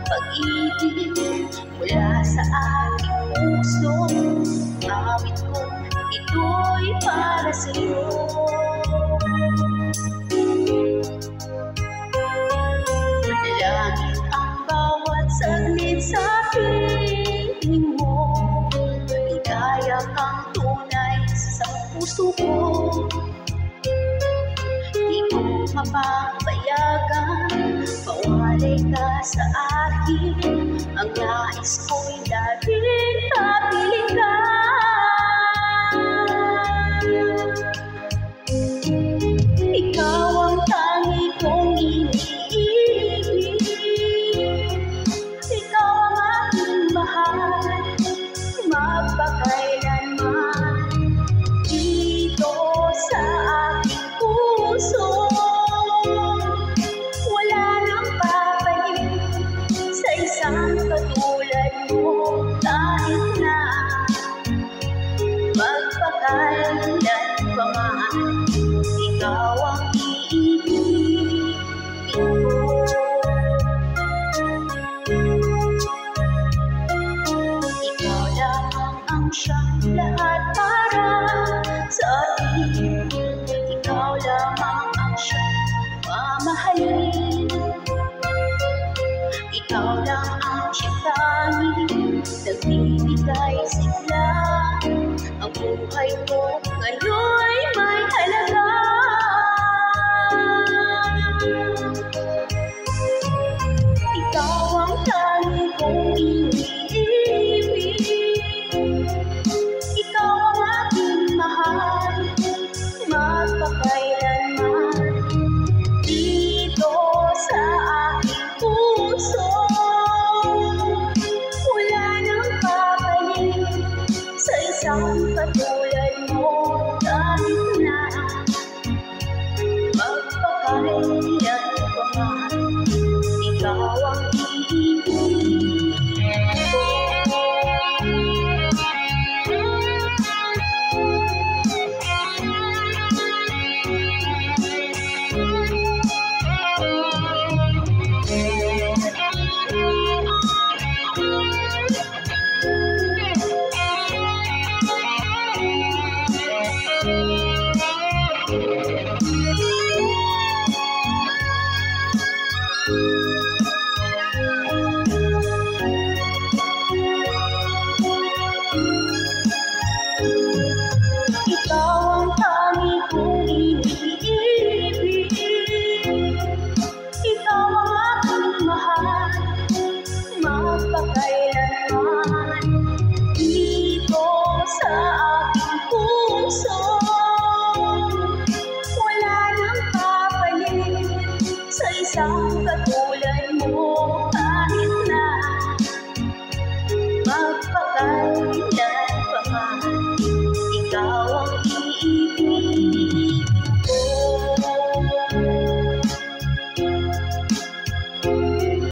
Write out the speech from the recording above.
pag-ibig mula sa aking puso. Awit ko, ito'y para sa'yo. Langit ang bawat saglit sa piling mo. Ligaya kang tunay sa puso ko. Di ko mapapayagan mawalay ka sa akin. Ang nais ko'y laging kapiling ka. Ikaw ang tangi kong iniibig. Ikaw ang aking mahal, magpakailanman. Dito sa aking puso, wala nang papalit sa isang katulad mo. Kahit na magpakailan pa man, ikaw ang iibigin ko. Ikaw lamang ang siyang lahat para sa atin. Ikaw lamang ang siyang mamahalin. Ikaw lang ang siyang tanging nagbibigay sigla. Ang buhay ko ngayon'y may halaga.